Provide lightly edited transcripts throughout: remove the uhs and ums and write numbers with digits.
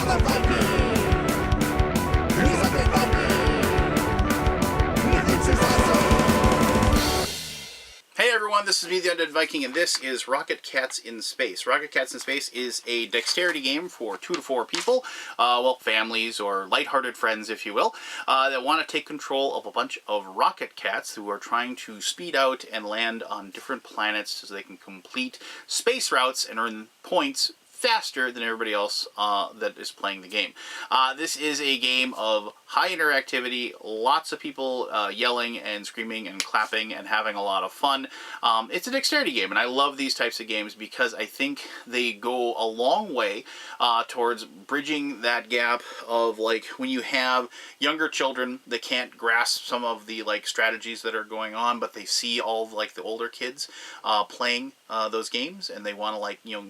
Hey everyone, this is me, the Undead Viking, and this is Rocket Cats in Space. Rocket Cats in Space is a dexterity game for 2 to 4 people, well, families or lighthearted friends, if you will, that want to take control of a bunch of rocket cats who are trying to speed out and land on different planets so they can complete space routes and earn points faster than everybody else that is playing the game. This is a game of high interactivity, lots of people yelling and screaming and clapping and having a lot of fun. It's a dexterity game, and I love these types of games because I think they go a long way towards bridging that gap of, like, when you have younger children that can't grasp some of the, like, strategies that are going on, but they see all of, like, the older kids playing those games, and they want to, like, you know,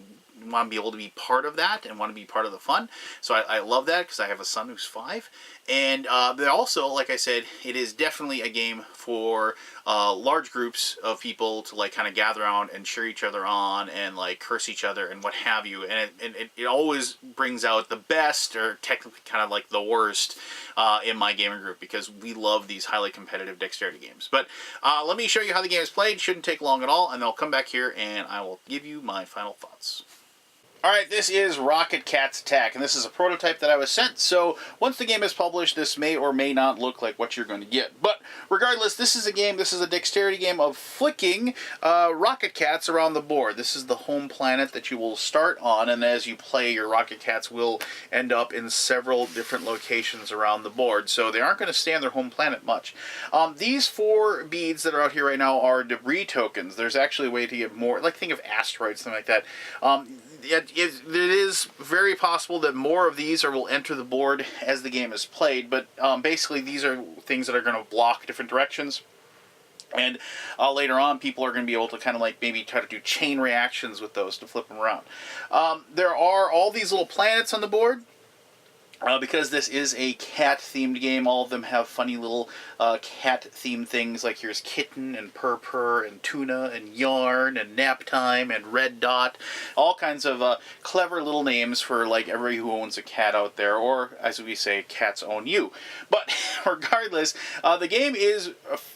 want to be able to be part of that and want to be part of the fun. So I love that because I have a son who's 5. And but also, like I said, it is definitely a game for large groups of people to, like, kind of gather around and cheer each other on and, like, curse each other and what have you. And it always brings out the best, or technically kind of like the worst, in my gaming group, because we love these highly competitive dexterity games. But let me show you how the game is played. Shouldn't take long at all, and then I'll come back here and I will give you my final thoughts. Alright, this is Rocket Cats Attack, and this is a prototype that I was sent, so once the game is published, this may or may not look like what you're going to get. But regardless, this is a dexterity game of flicking rocket cats around the board. This is the home planet that you will start on, and as you play, your rocket cats will end up in several different locations around the board, so they aren't going to stay on their home planet much. These 4 beads that are out here right now are debris tokens. There's actually a way to get more, like, think of asteroids, something like that. It is very possible that more of these will enter the board as the game is played, but basically these are things that are going to block different directions. And later on, people are going to be able to kind of, like, maybe try to do chain reactions with those to flip them around. There are all these little planets on the board. Because this is a cat-themed game, all of them have funny little cat-themed things, like here's Kitten and Purr and Tuna and Yarn and Nap Time and Red Dot. All kinds of clever little names for, like, everybody who owns a cat out there, or, as we say, cats own you. But regardless, the game is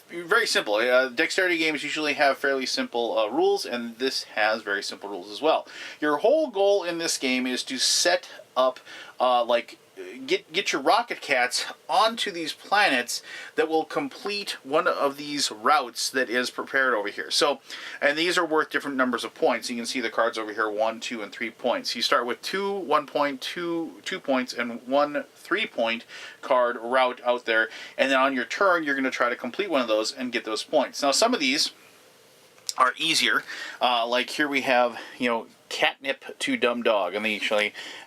very simple. Dexterity games usually have fairly simple rules, and this has very simple rules as well. Your whole goal in this game is to set up, get your rocket cats onto these planets that will complete one of these routes that is prepared over here. So, and these are worth different numbers of points. You can see the cards over here, 1, 2, and 3 points. You start with 2 1-point, 2 2-points, and 1 3-point card route out there. And then on your turn, you're going to try to complete one of those and get those points. Now, some of these are easier. Like here we have, you know, Catnip to Dumb Dog, and they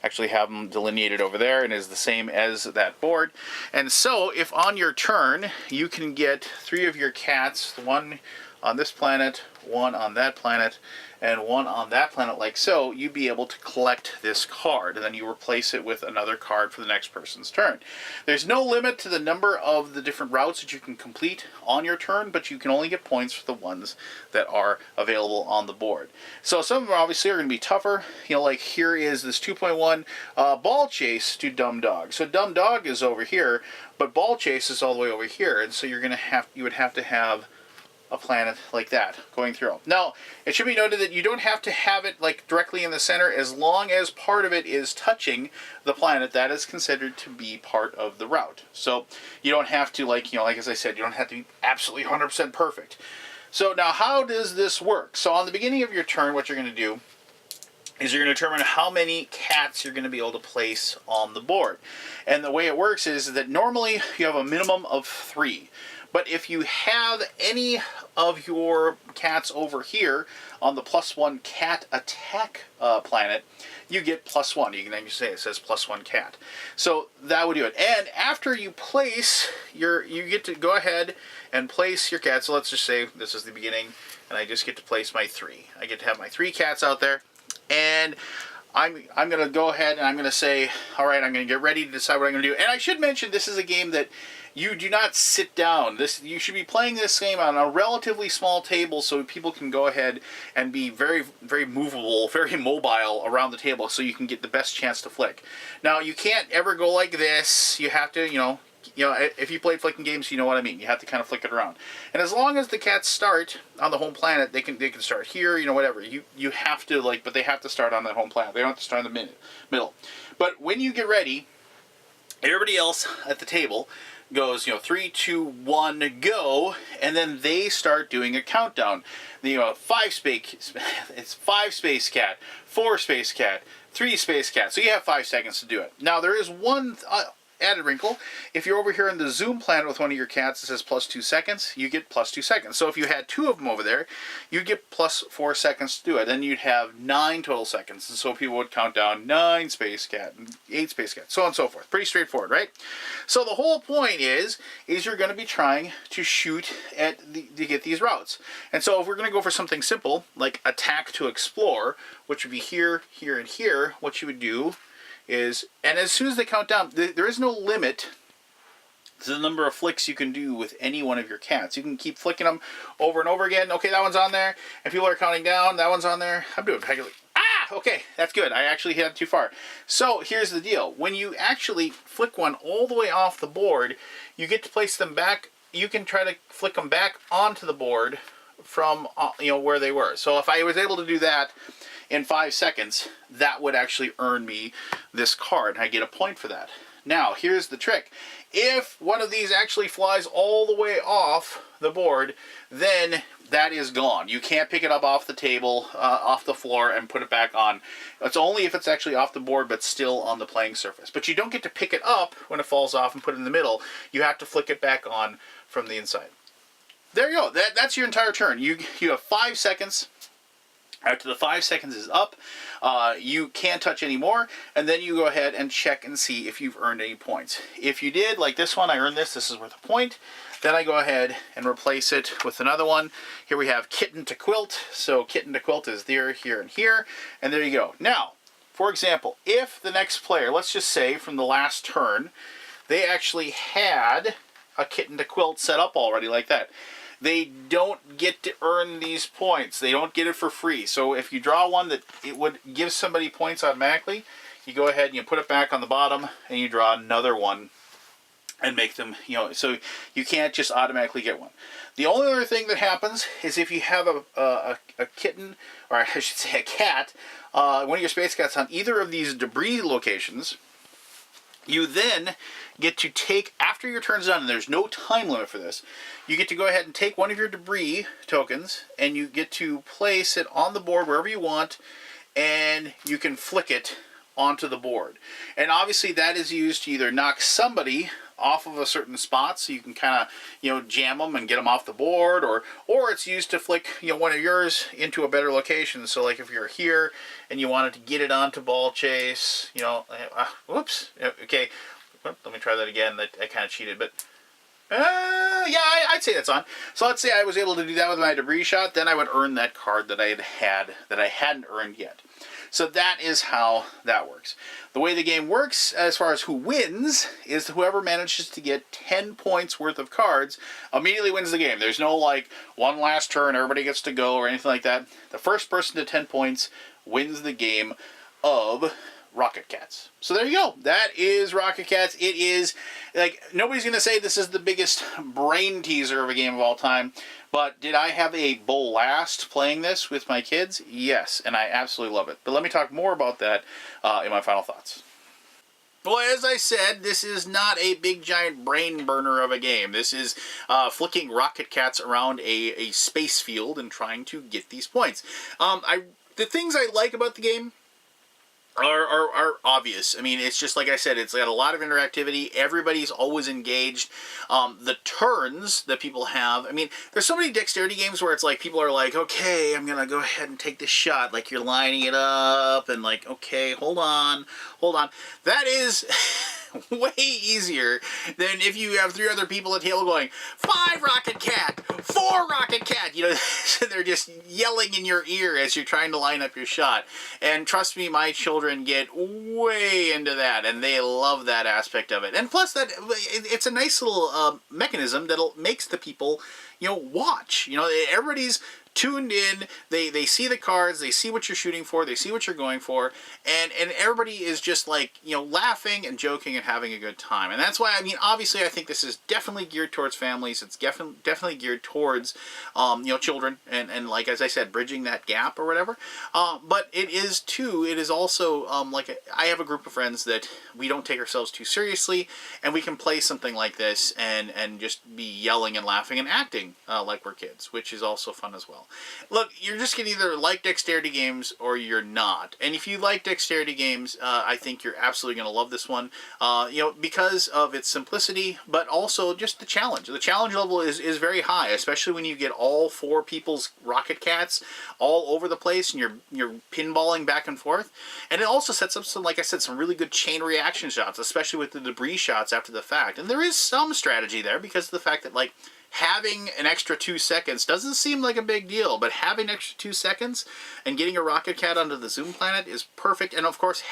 actually have them delineated over there, and is the same as that board. And so if on your turn you can get 3 of your cats, 1 on this planet, 1 on that planet, and 1 on that planet, like so, you'd be able to collect this card, and then you replace it with another card for the next person's turn. There's no limit to the number of the different routes that you can complete on your turn, but you can only get points for the ones that are available on the board. So some of them obviously are going to be tougher. You know, like here is this 2.1 Ball Chase to Dumb Dog. So Dumb Dog is over here, but Ball Chase is all the way over here, and so you would have to have a planet like that going through. Now, it should be noted that you don't have to have it, like, directly in the center. As long as part of it is touching the planet, that is considered to be part of the route. So you don't have to, like, you know, like as I said, you don't have to be absolutely 100% perfect. So now, how does this work? So on the beginning of your turn, what you're going to do is you're going to determine how many cats you're going to be able to place on the board. And the way it works is that normally you have a minimum of 3. But if you have any of your cats over here on the +1 cat attack planet, you get +1. You can actually say it says +1 cat. So that would do it. And after you place you get to go ahead and place your cats. So let's just say this is the beginning, and I just get to place my 3. I get to have my 3 cats out there. And I'm going to go ahead and I'm going to say, all right, I'm going to get ready to decide what I'm going to do. And I should mention, this is a game that you do not sit down. You should be playing this game on a relatively small table so people can go ahead and be very, very movable, very mobile around the table so you can get the best chance to flick. Now, you can't ever go like this. You have to, if you play flicking games, you know what I mean. You have to kind of flick it around. And as long as the cats start on the home planet, they can start here, whatever. You have to, but they have to start on the home planet. They don't have to start in the middle. But when you get ready, everybody else at the table goes, 3, 2, 1, go, and then they start doing a countdown. 5 space cat, 4 space cat, 3 space cat. So you have 5 seconds to do it. Now there is one added wrinkle. If you're over here in the Zoom planet with one of your cats that says plus 2 seconds, you get plus 2 seconds. So if you had 2 of them over there, you'd get plus 4 seconds to do it. Then you'd have 9 total seconds. And so people would count down 9 space cat, 8 space cat, so on and so forth. Pretty straightforward, right? So the whole point is you're going to be trying to shoot to get these routes. And so if we're going to go for something simple, like attack to explore, which would be here, here, and here, what you would do is, and as soon as they count down, there is no limit to the number of flicks you can do with any one of your cats. You can keep flicking them over and over again. Okay, that one's on there, and people are counting down. That one's on there. I'm doing okay, that's good. I actually hit it too far. So here's the deal. When you actually flick one all the way off the board, you get to place them back. You can try to flick them back onto the board from where they were. So if I was able to do that in 5 seconds, that would actually earn me this card, and I get a point for that. Now, here's the trick. If one of these actually flies all the way off the board, then that is gone. You can't pick it up off the table, off the floor, and put it back on. It's only if it's actually off the board, but still on the playing surface. But you don't get to pick it up when it falls off and put it in the middle. You have to flick it back on from the inside. There you go. That's your entire turn. You have 5 seconds. After the 5 seconds is up, you can't touch anymore, and then you go ahead and check and see if you've earned any points. If you did, like this one, I earned this is worth a point. Then I go ahead and replace it with another one. Here we have kitten to quilt. So kitten to quilt is there, here, and here, and there you go. Now, for example, if the next player, let's just say from the last turn, they actually had a kitten to quilt set up already like that, they don't get to earn these points. They don't get it for free. So if you draw one that it would give somebody points automatically, you go ahead and you put it back on the bottom and you draw another one and make them, so you can't just automatically get one. The only other thing that happens is if you have a kitten, or I should say a cat, one of your space cats on either of these debris locations, you then get to take, after your turn's done, and there's no time limit for this, you get to go ahead and take one of your debris tokens, and you get to place it on the board wherever you want, and you can flick it onto the board. And obviously that is used to either knock somebody off of a certain spot, so you can kind of, jam them and get them off the board, or it's used to flick, one of yours into a better location. So like if you're here and you wanted to get it onto ball chase, whoops, okay, let me try that again. I kind of cheated, but yeah, I'd say that's on. So let's say I was able to do that with my debris shot, then I would earn that card that I hadn't earned yet. So that is how that works. The way the game works, as far as who wins, is whoever manages to get 10 points worth of cards immediately wins the game. There's no, one last turn, everybody gets to go, or anything like that. The first person to 10 points wins the game of Rocket Cats. So there you go. That is Rocket Cats. It is, nobody's going to say this is the biggest brain teaser of a game of all time, but did I have a blast playing this with my kids? Yes, and I absolutely love it. But let me talk more about that in my final thoughts. Well, as I said, this is not a big giant brain burner of a game. This is flicking Rocket Cats around a space field and trying to get these points. The things I like about the game are obvious. I mean, it's just like I said, it's got a lot of interactivity. Everybody's always engaged. The turns that people have, I mean, there's so many dexterity games where it's like people are like, okay, I'm gonna go ahead and take this shot, like you're lining it up and like, okay, hold on. That is way easier than if you have 3 other people at the table going, 5 Rocket Cat, 4 Rocket Cat. You know, they're just yelling in your ear as you're trying to line up your shot. And trust me, my children get way into that, and they love that aspect of it. And plus, that it's a nice little mechanism that makes the people, you know, watch. You know, everybody's tuned in, they see the cards, they see what you're shooting for, they see what you're going for, and everybody is just like, you know, laughing and joking and having a good time. And that's why, I mean, obviously I think this is definitely geared towards families. It's definitely geared towards, you know, children, and like, as I said, bridging that gap or whatever. But it is also, like, I have a group of friends that we don't take ourselves too seriously, and we can play something like this and just be yelling and laughing and acting like we're kids, which is also fun as well. Look, you're just going to either like dexterity games or you're not. And if you like dexterity games, I think you're absolutely going to love this one, you know, because of its simplicity, but also just the challenge. The challenge level is very high, especially when you get all 4 people's Rocket Cats all over the place and you're pinballing back and forth. And it also sets up some, like I said, some really good chain reaction shots, especially with the debris shots after the fact. And there is some strategy there because of the fact that, like, having an extra 2 seconds doesn't seem like a big deal, but having an extra 2 seconds and getting a Rocket Cat onto the Zoom planet is perfect. And of course,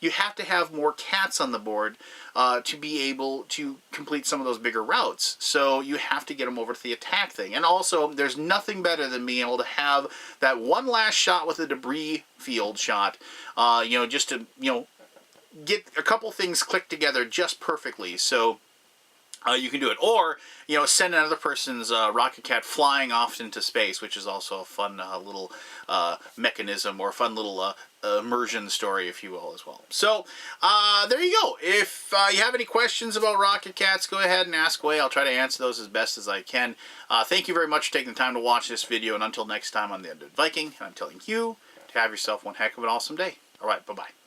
you have to have more cats on the board to be able to complete some of those bigger routes. So you have to get them over to the attack thing. And also, there's nothing better than being able to have that one last shot with a debris field shot, you know, just to, you know, get a couple things clicked together just perfectly. So you can do it. Or, you know, send another person's Rocket Cat flying off into space, which is also a fun little mechanism, or a fun little immersion story, if you will, as well. So, there you go. If you have any questions about Rocket Cats, go ahead and ask away. I'll try to answer those as best as I can. Thank you very much for taking the time to watch this video, and until next time on The Undead Viking, I'm telling you to have yourself one heck of an awesome day. All right, bye-bye.